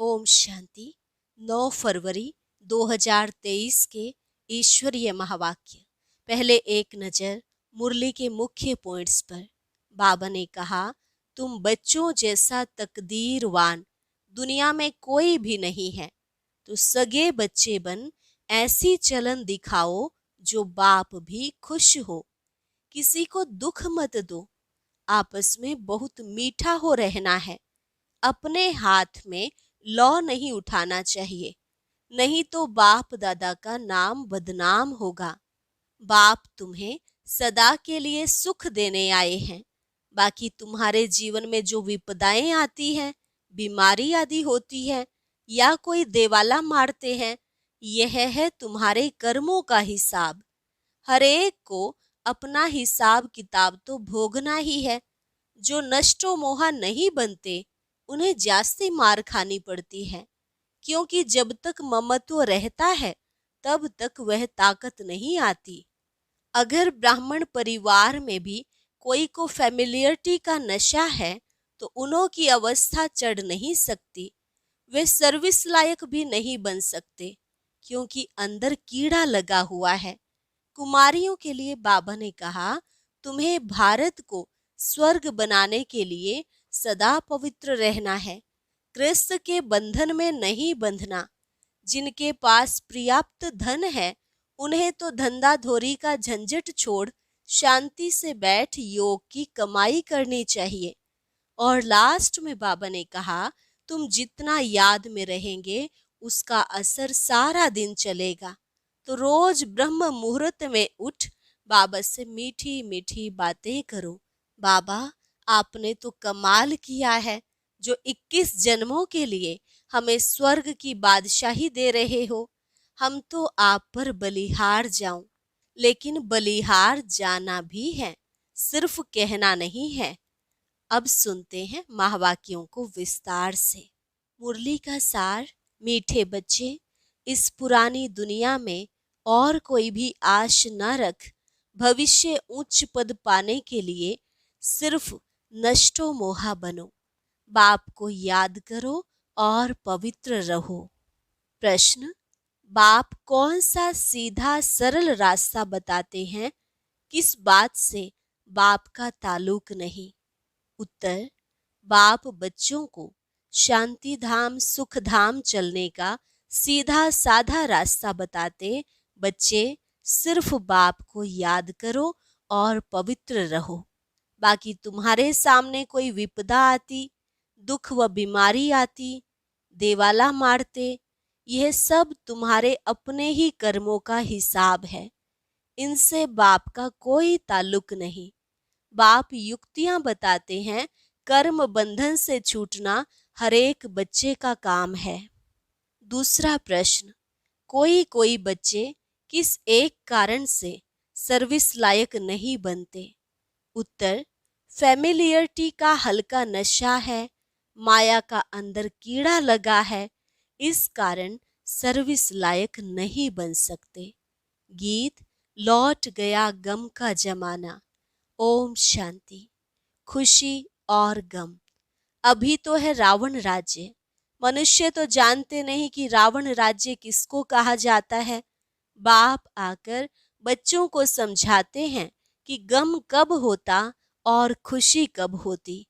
ओम शांति। 9 फरवरी 2023 के ईश्वरीय महावाक्य। पहले एक नज़र मुरली के मुख्य पॉइंट्स पर। बाबा ने कहा, तुम बच्चों जैसा तकदीरवान दुनिया में कोई भी नहीं है, तो सगे बच्चे बन ऐसी चलन दिखाओ जो बाप भी खुश हो। किसी को दुख मत दो, आपस में बहुत मीठा हो रहना है। अपने हाथ में लौ नहीं उठाना चाहिए, नहीं तो बाप दादा का नाम बदनाम होगा। बाप तुम्हें सदा के लिए सुख देने आए हैं। बाकी तुम्हारे जीवन में जो विपदाएं आती हैं, बीमारी आदि होती है या कोई देवाला मारते हैं, यह है तुम्हारे कर्मों का हिसाब। हर एक को अपना हिसाब किताब तो भोगना ही है। जो नष्टो मोहा नहीं बनते, उन्हें जास्ती मार खानी पड़ती है, क्योंकि जब तक ममत्व रहता है तब तक वह ताकत नहीं आती। अगर ब्राह्मण परिवार में भी कोई को फैमिलियरिटी का नशा है तो उन्हों की अवस्था चढ़ नहीं सकती। वे सर्विस लायक भी नहीं बन सकते, क्योंकि अंदर कीड़ा लगा हुआ है। कुमारियों के लिए बाबा ने कहा, तुम्हें भारत को स्वर्ग बनाने के लिए सदा पवित्र रहना है, कृष्ण के बंधन में नहीं बंधना। जिनके पास पर्याप्त धन है, उन्हें तो धंधा धोरी का झंझट छोड़ शांति से बैठ योग की कमाई करनी चाहिए। और लास्ट में बाबा ने कहा, तुम जितना याद में रहेंगे उसका असर सारा दिन चलेगा। तो रोज ब्रह्म मुहूर्त में उठ बाबा से मीठी मीठी बातें करो। बाबा, आपने तो कमाल किया है, जो 21 जन्मों के लिए हमें स्वर्ग की बादशाही दे रहे हो। हम तो आप पर बलिहार जाऊं, लेकिन बलिहार जाना भी है, सिर्फ कहना नहीं है। अब सुनते हैं महावाक्यों को विस्तार से। मुरली का सार। मीठे बच्चे, इस पुरानी दुनिया में और कोई भी आश न रख। भविष्य उच्च पद पाने के लिए सिर्फ नष्टो मोहा बनो। बाप को याद करो और पवित्र रहो। प्रश्न, बाप कौन सा सीधा सरल रास्ता बताते हैं? किस बात से बाप का ताल्लुक नहीं? उत्तर, बाप बच्चों को शांति धाम सुख धाम चलने का सीधा साधा रास्ता बताते। बच्चे, सिर्फ बाप को याद करो और पवित्र रहो। बाकी तुम्हारे सामने कोई विपदा आती, दुख व बीमारी आती, देवाला मारते, यह सब तुम्हारे अपने ही कर्मों का हिसाब है। इनसे बाप का कोई ताल्लुक नहीं। बाप युक्तियां बताते हैं। कर्म बंधन से छूटना हर एक बच्चे का काम है। दूसरा प्रश्न, कोई कोई बच्चे किस एक कारण से सर्विस लायक नहीं बनते? उत्तर, फैमिलियरिटी का हल्का नशा है, माया का अंदर कीड़ा लगा है, इस कारण सर्विस लायक नहीं बन सकते। गीत, लौट गया गम का जमाना। ओम शांति। खुशी और गम। अभी तो है रावण राज्य। मनुष्य तो जानते नहीं कि रावण राज्य किसको कहा जाता है। बाप आकर बच्चों को समझाते हैं कि गम कब होता और खुशी कब होती।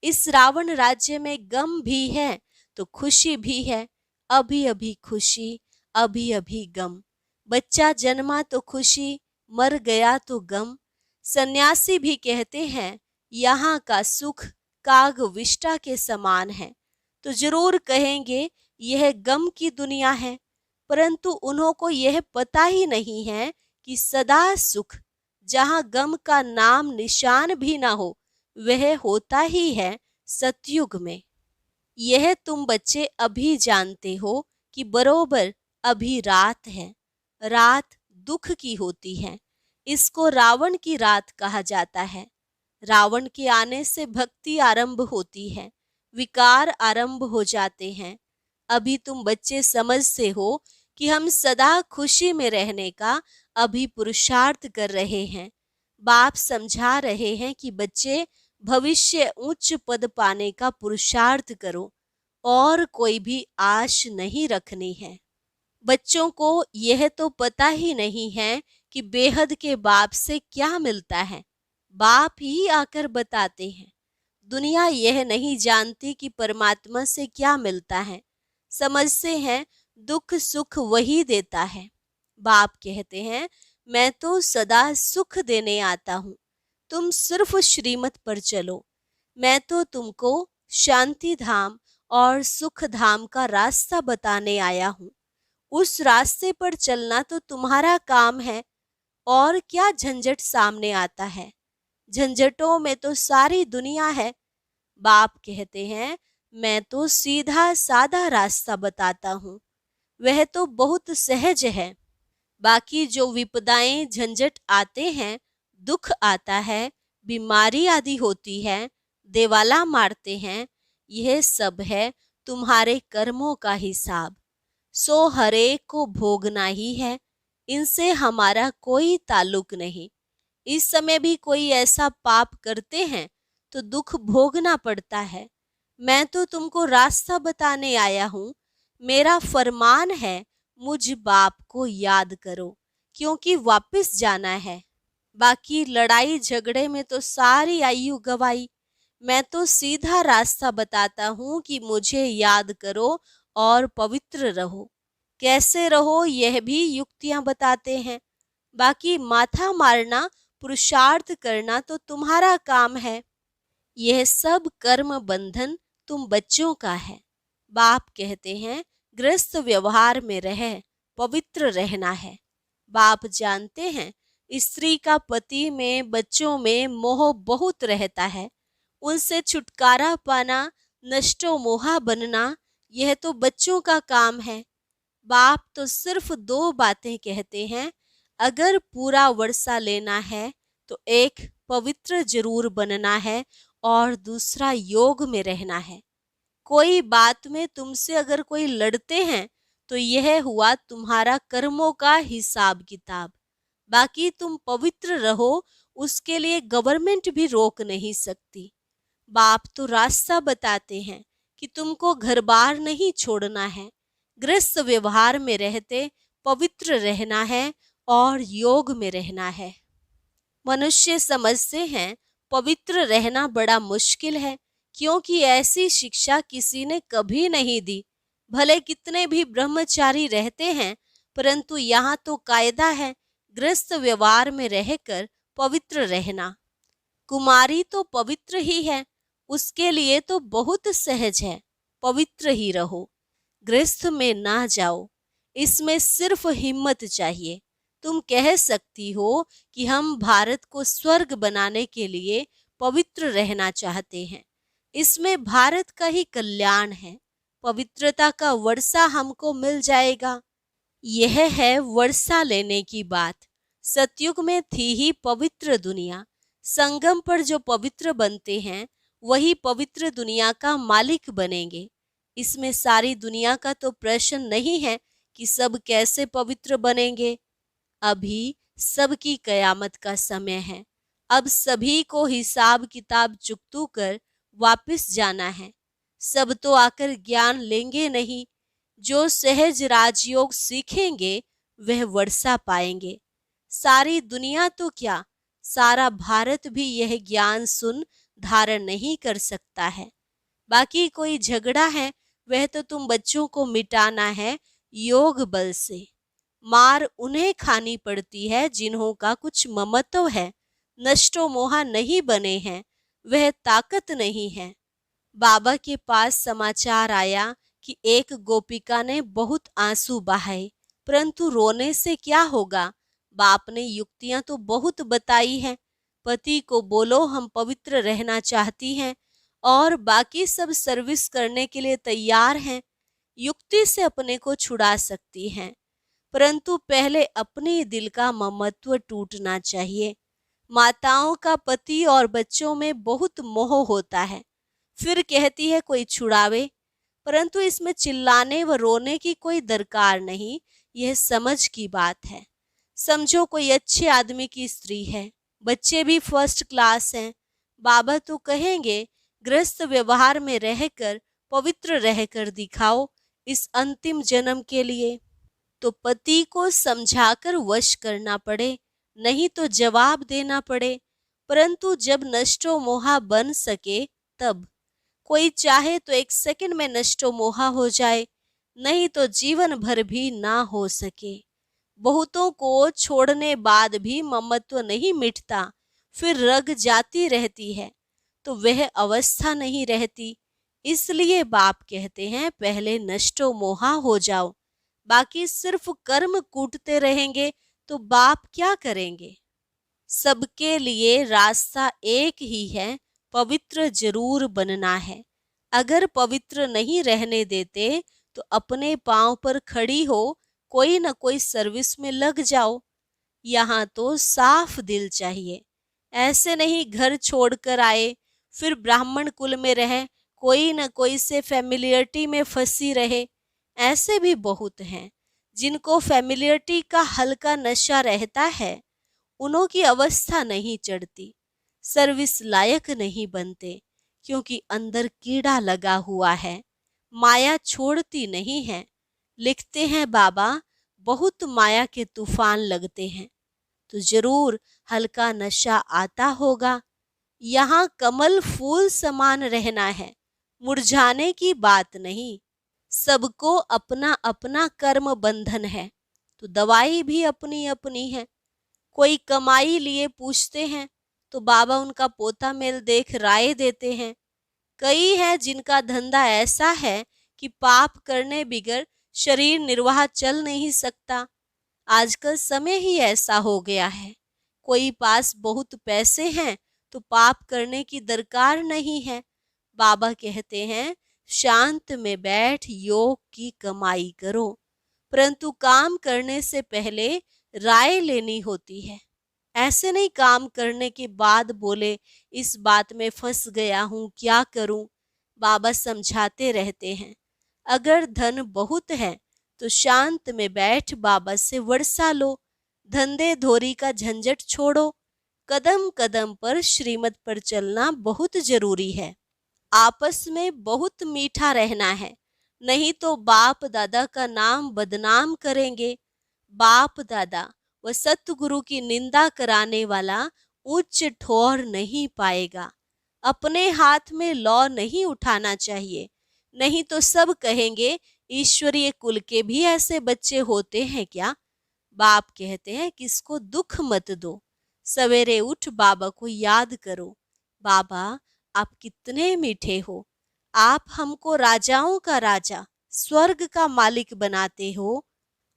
इस रावण राज्य में गम भी है तो खुशी भी है। अभी अभी खुशी, अभी अभी गम। बच्चा जन्मा तो खुशी, मर गया तो गम। सन्यासी भी कहते हैं यहाँ का सुख काग विष्टा के समान है, तो जरूर कहेंगे यह गम की दुनिया है। परंतु उन्हों को यह पता ही नहीं है कि सदा सुख, जहाँ गम का नाम निशान भी ना हो, वह होता ही है सतयुग में। यह तुम बच्चे अभी जानते हो कि बरोबर अभी रात है। रात दुख की होती है, इसको रावण की रात कहा जाता है। रावण के आने से भक्ति आरंभ होती है, विकार आरंभ हो जाते हैं। अभी तुम बच्चे समझते हो कि हम सदा खुशी में रहने का अभी पुरुषार्थ कर रहे हैं। बाप समझा रहे हैं कि बच्चे, भविष्य उच्च पद पाने का पुरुषार्थ करो। और कोई भी आश नहीं रखनी है। बच्चों को यह तो पता ही नहीं है कि बेहद के बाप से क्या मिलता है, बाप ही आकर बताते हैं। दुनिया यह नहीं जानती कि परमात्मा से क्या मिलता है, समझते हैं दुख सुख वही देता है। बाप कहते हैं, मैं तो सदा सुख देने आता हूँ, तुम सिर्फ श्रीमत पर चलो। मैं तो तुमको शांति धाम और सुख धाम का रास्ता बताने आया हूँ। उस रास्ते पर चलना तो तुम्हारा काम है। और क्या झंझट सामने आता है, झंझटों में तो सारी दुनिया है। बाप कहते हैं, मैं तो सीधा साधा रास्ता बताता हूँ, वह तो बहुत सहज है। बाकी जो विपदाएं झंझट आते हैं, दुख आता है, बीमारी आदि होती है, देवाला मारते हैं, यह सब है तुम्हारे कर्मों का हिसाब। सो हरेक को भोगना ही है, इनसे हमारा कोई ताल्लुक नहीं। इस समय भी कोई ऐसा पाप करते हैं तो दुख भोगना पड़ता है। मैं तो तुमको रास्ता बताने आया हूँ। मेरा फरमान है, मुझ बाप को याद करो, क्योंकि वापस जाना है। बाकी लड़ाई झगड़े में तो सारी आयु गवाई। मैं तो सीधा रास्ता बताता हूँ कि मुझे याद करो और पवित्र रहो। कैसे रहो यह भी युक्तियां बताते हैं। बाकी माथा मारना, पुरुषार्थ करना तो तुम्हारा काम है। यह सब कर्म बंधन तुम बच्चों का है। बाप कहते हैं, गृहस्थ व्यवहार में रह पवित्र रहना है। बाप जानते हैं, स्त्री का पति में बच्चों में मोह बहुत रहता है। उनसे छुटकारा पाना, नष्टो मोहा बनना, यह तो बच्चों का काम है। बाप तो सिर्फ दो बातें कहते हैं, अगर पूरा वर्षा लेना है तो एक पवित्र जरूर बनना है और दूसरा योग में रहना है। कोई बात में तुमसे अगर कोई लड़ते हैं तो यह हुआ तुम्हारा कर्मों का हिसाब किताब। बाकी तुम पवित्र रहो, उसके लिए गवर्नमेंट भी रोक नहीं सकती। बाप तो रास्ता बताते हैं कि तुमको घर बार नहीं छोड़ना है, गृहस्थ व्यवहार में रहते पवित्र रहना है और योग में रहना है। मनुष्य समझते हैं पवित्र रहना बड़ा मुश्किल है, क्योंकि ऐसी शिक्षा किसी ने कभी नहीं दी। भले कितने भी ब्रह्मचारी रहते हैं, परंतु यहाँ तो कायदा है गृहस्थ व्यवहार में रहकर पवित्र रहना। कुमारी तो पवित्र ही है, उसके लिए तो बहुत सहज है, पवित्र ही रहो, गृहस्थ में ना जाओ। इसमें सिर्फ हिम्मत चाहिए। तुम कह सकती हो कि हम भारत को स्वर्ग बनाने के लिए पवित्र रहना चाहते हैं। इसमें भारत का ही कल्याण है। पवित्रता का वर्षा हमको मिल जाएगा। यह है वर्षा लेने की बात। सतयुग में थी ही पवित्र दुनिया। संगम पर जो पवित्र बनते हैं वही पवित्र दुनिया का मालिक बनेंगे। इसमें सारी दुनिया का तो प्रश्न नहीं है कि सब कैसे पवित्र बनेंगे। अभी सबकी कयामत का समय है। अब सभी को हिसाब किताब चुकतू कर वापस जाना है। सब तो आकर ज्ञान लेंगे नहीं। जो सहज राजयोग सीखेंगे वह वर्षा पाएंगे। सारी दुनिया तो क्या, सारा भारत भी यह ज्ञान सुन धारण नहीं कर सकता है। बाकी कोई झगड़ा है वह तो तुम बच्चों को मिटाना है योग बल से। मार उन्हें खानी पड़ती है जिन्हों का कुछ ममत्व है, नष्टो मोहा नहीं बने हैं, वह ताकत नहीं है। बाबा के पास समाचार आया कि एक गोपिका ने बहुत आंसू बहाए, परंतु रोने से क्या होगा। बाप ने युक्तियां तो बहुत बताई हैं। पति को बोलो हम पवित्र रहना चाहती हैं और बाकी सब सर्विस करने के लिए तैयार हैं। युक्ति से अपने को छुड़ा सकती हैं, परंतु पहले अपने दिल का ममत्व टूटना चाहिए। माताओं का पति और बच्चों में बहुत मोह होता है। फिर कहती है कोई छुड़ावे, परंतु इसमें चिल्लाने व रोने की कोई दरकार नहीं। यह समझ की बात है। समझो कोई अच्छे आदमी की स्त्री है, बच्चे भी फर्स्ट क्लास हैं। बाबा तो कहेंगे गृहस्थ व्यवहार में रहकर पवित्र रहकर दिखाओ इस अंतिम जन्म के लिए। तो पति को समझाकर वश करना पड़े, नहीं तो जवाब देना पड़े, परंतु जब नष्टो मोहा बन सके तब। कोई चाहे तो 1 सेकंड में नष्टो मोहा हो जाए, नहीं तो जीवन भर भी ना हो सके। बहुतों को छोड़ने बाद भी ममत्व नहीं मिटता, फिर रग जाती रहती है, तो वह अवस्था नहीं रहती। इसलिए बाप कहते हैं पहले नष्टो मोहा हो जाओ, बाकी सिर्फ कर्म कूटते रहेंगे तो बाप क्या करेंगे। सबके लिए रास्ता एक ही है, पवित्र जरूर बनना है। अगर पवित्र नहीं रहने देते तो अपने पांव पर खड़ी हो कोई न कोई सर्विस में लग जाओ। यहाँ तो साफ दिल चाहिए, ऐसे नहीं घर छोड़कर आए फिर ब्राह्मण कुल में रहे, कोई न कोई से फैमिलियरिटी में फंसी रहे। ऐसे भी बहुत हैं जिनको फैमिलियरिटी का हल्का नशा रहता है, उन्हों की अवस्था नहीं चढ़ती, सर्विस लायक नहीं बनते, क्योंकि अंदर कीड़ा लगा हुआ है, माया छोड़ती नहीं है। लिखते हैं बाबा बहुत माया के तूफान लगते हैं, तो जरूर हल्का नशा आता होगा। यहाँ कमल फूल समान रहना है, मुरझाने की बात नहीं। सबको अपना अपना कर्म बंधन है, तो दवाई भी अपनी अपनी है। कोई कमाई लिए पूछते हैं तो बाबा उनका पोता मेल देख राय देते हैं। कई हैं जिनका धंधा ऐसा है कि पाप करने बिगर शरीर निर्वाह चल नहीं सकता। आजकल समय ही ऐसा हो गया है। कोई पास बहुत पैसे हैं तो पाप करने की दरकार नहीं है। बाबा कहते हैं शांत में बैठ योग की कमाई करो, परंतु काम करने से पहले राय लेनी होती है। ऐसे नहीं काम करने के बाद बोले इस बात में फंस गया हूं, क्या करूं। बाबा समझाते रहते हैं अगर धन बहुत है तो शांत में बैठ बाबा से वर्षा लो, धंधे धोरी का झंझट छोड़ो। कदम कदम पर श्रीमत पर चलना बहुत जरूरी है। आपस में बहुत मीठा रहना है, नहीं तो बाप दादा का नाम बदनाम करेंगे। बाप दादा व सतगुरु की निंदा कराने वाला उच्च ठोर नहीं पाएगा। अपने हाथ में लौ नहीं उठाना चाहिए, नहीं तो सब कहेंगे ईश्वरीय कुल के भी ऐसे बच्चे होते हैं क्या। बाप कहते हैं किसको दुख मत दो, सवेरे उठ बाबा को याद करो। बाबा आप कितने मीठे हो, आप हमको राजाओं का राजा स्वर्ग का मालिक बनाते हो।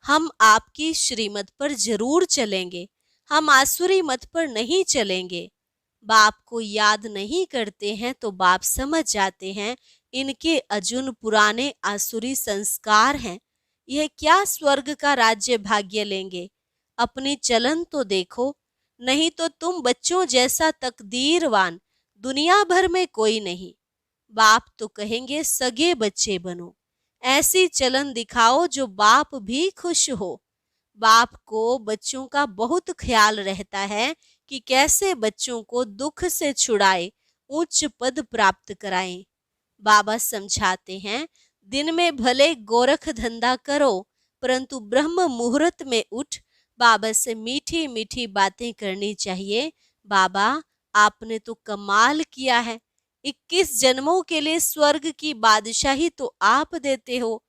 हम आपकी श्रीमत पर जरूर चलेंगे, हम आसुरी मत पर नहीं चलेंगे। बाप को याद नहीं करते हैं तो बाप समझ जाते हैं इनके अजुन पुराने आसुरी संस्कार हैं, यह क्या स्वर्ग का राज्य भाग्य लेंगे। अपनी चलन तो देखो, नहीं तो तुम बच्चों जैसा तकदीरवान दुनिया भर में कोई नहीं। बाप तो कहेंगे सगे बच्चे बनो, ऐसी चलन दिखाओ जो बाप भी खुश हो। बाप को बच्चों का बहुत ख्याल रहता है कि कैसे बच्चों को दुख से छुड़ाए, उच्च पद प्राप्त कराएं। बाबा समझाते हैं दिन में भले गोरख धंधा करो, परंतु ब्रह्म मुहूर्त में उठ बाबा से मीठी मीठी बातें करनी चाहिए। बाबा आपने तो कमाल किया है, 21 जन्मों के लिए स्वर्ग की बादशाही तो आप देते हो।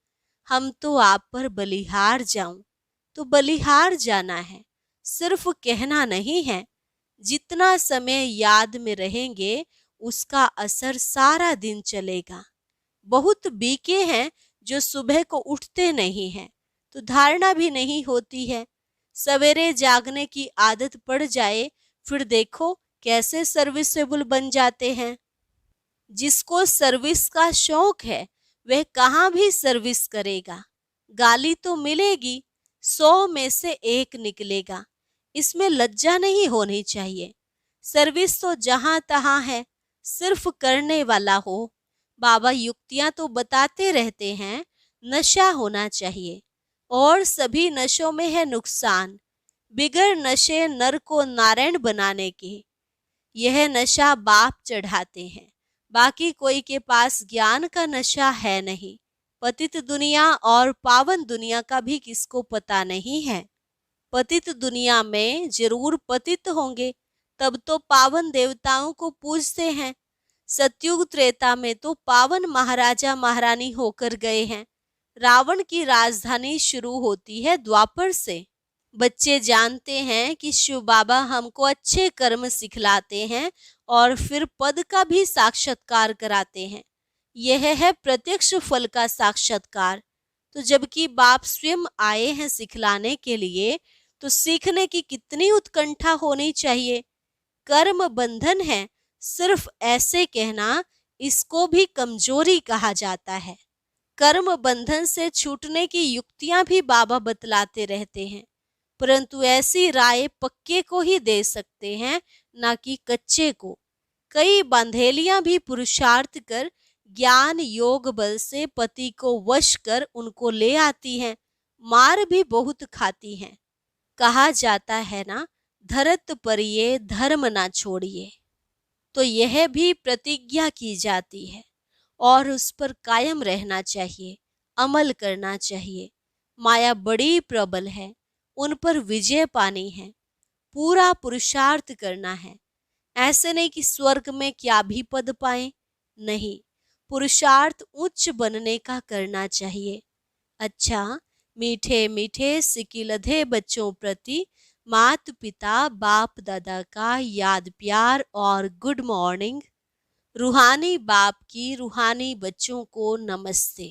हम तो आप पर बलिहार जाऊं तो बलिहार जाना है, सिर्फ कहना नहीं है। जितना समय याद में रहेंगे उसका असर सारा दिन चलेगा। बहुत बीके हैं जो सुबह को उठते नहीं हैं, तो धारणा भी नहीं होती है। सवेरे जागने की आदत पड़ जाए फिर देखो कैसे सर्विसेबल बन जाते हैं। जिसको सर्विस का शौक है वह कहाँ भी सर्विस करेगा। गाली तो मिलेगी, 100 में से 1 निकलेगा, इसमें लज्जा नहीं होनी चाहिए। सर्विस तो जहां तहां है, सिर्फ करने वाला हो। बाबा युक्तियां तो बताते रहते हैं, नशा होना चाहिए और सभी नशों में है नुकसान। बिगर नशे नर को नारायण बनाने के, यह नशा बाप चढ़ाते हैं। बाकी कोई के पास ज्ञान का नशा है नहीं। पतित दुनिया और पावन दुनिया का भी किसको पता नहीं है। पतित दुनिया में जरूर पतित होंगे, तब तो पावन देवताओं को पूजते हैं। सतयुग त्रेता में तो पावन महाराजा महारानी होकर गए हैं। रावण की राजधानी शुरू होती है द्वापर से। बच्चे जानते हैं कि शिव बाबा हमको अच्छे कर्म सिखलाते हैं और फिर पद का भी साक्षात्कार कराते हैं। यह है प्रत्यक्ष फल का साक्षात्कार। तो जबकि बाप स्वयं आए हैं सिखलाने के लिए, तो सीखने की कितनी उत्कंठा होनी चाहिए। कर्म बंधन है, सिर्फ ऐसे कहना इसको भी कमजोरी कहा जाता है। कर्म बंधन से छूटने की युक्तियां भी बाबा बतलाते रहते हैं, परंतु ऐसी राय पक्के को ही दे सकते हैं, ना कि कच्चे को। कई बांधेलियां भी पुरुषार्थ कर ज्ञान योग बल से पति को वश कर उनको ले आती हैं, मार भी बहुत खाती हैं। कहा जाता है ना, धरत परिये धर्म ना छोड़िए। तो यह भी प्रतिज्ञा की जाती है और उस पर कायम रहना चाहिए, अमल करना चाहिए। माया बड़ी प्रबल है, उन पर विजय पानी है, पूरा पुरुषार्थ करना है। ऐसे नहीं कि स्वर्ग में क्या भी पद पाए, नहीं, पुरुषार्थ उच्च बनने का करना चाहिए। अच्छा, मीठे मीठे सिकिलधे बच्चों प्रति माता पिता बाप दादा का याद प्यार और गुड मॉर्निंग। रूहानी बाप की रूहानी बच्चों को नमस्ते।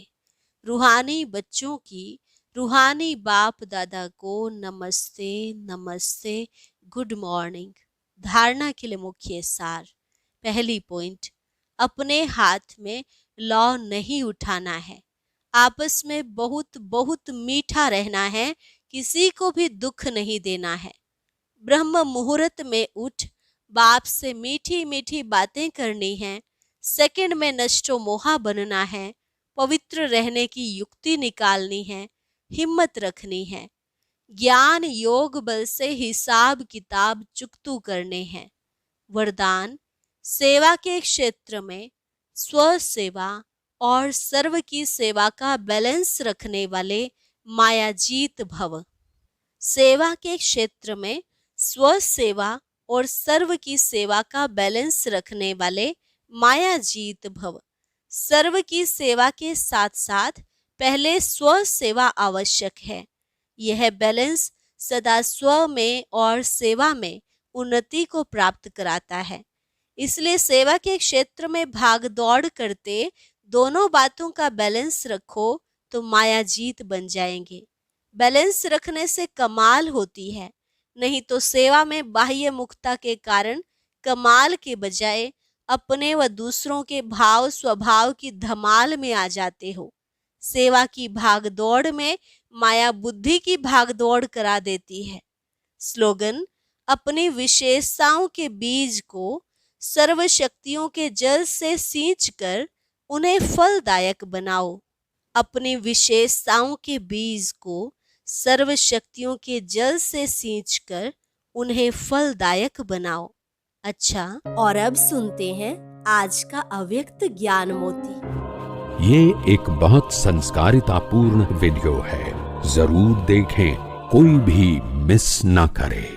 रूहानी बच्चों की रूहानी बाप दादा को नमस्ते नमस्ते, गुड मॉर्निंग। धारणा के लिए मुख्य सार। पहली पॉइंट, अपने हाथ में लौ नहीं उठाना है। आपस में बहुत बहुत मीठा रहना है, किसी को भी दुख नहीं देना है। ब्रह्म मुहूर्त में उठ बाप से मीठी मीठी बातें करनी है। सेकंड में नष्टो मोहा बनना है। पवित्र रहने की युक्ति निकालनी है, हिम्मत रखनी है। ज्ञान योग बल से हिसाब किताब चुकतू करने हैं। वरदान, सेवा के क्षेत्र में स्व सेवा और सर्व की सेवा का बैलेंस रखने वाले मायाजीत भव। सेवा के क्षेत्र में स्व सेवा और सर्व की सेवा का बैलेंस रखने वाले मायाजीत भव। सर्व की सेवा के साथ साथ पहले स्व सेवा आवश्यक है। यह बैलेंस सदा स्व में और सेवा में उन्नति को प्राप्त कराता है। इसलिए सेवा के क्षेत्र में भाग दौड़ करते दोनों बातों का बैलेंस रखो तो मायाजीत बन जाएंगे। बैलेंस रखने से कमाल होती है, नहीं तो सेवा में बाह्य मुक्ता के कारण कमाल के बजाय अपने व दूसरों के भाव स्वभाव की धमाल में आ जाते हो। सेवा की भाग दौड़ में माया बुद्धि की भाग दौड़ करा देती है। स्लोगन, अपनी विशेषताओं के बीज को सर्व शक्तियों के जल से सींचकर उन्हें फलदायक बनाओ। अपनी विशेषताओं के बीज को सर्व शक्तियों के जल से सींचकर उन्हें फलदायक बनाओ। अच्छा, और अब सुनते हैं आज का अव्यक्त ज्ञान मोती। ये एक बहुत संस्कारितापूर्ण वीडियो है, जरूर देखें, कोई भी मिस ना करे।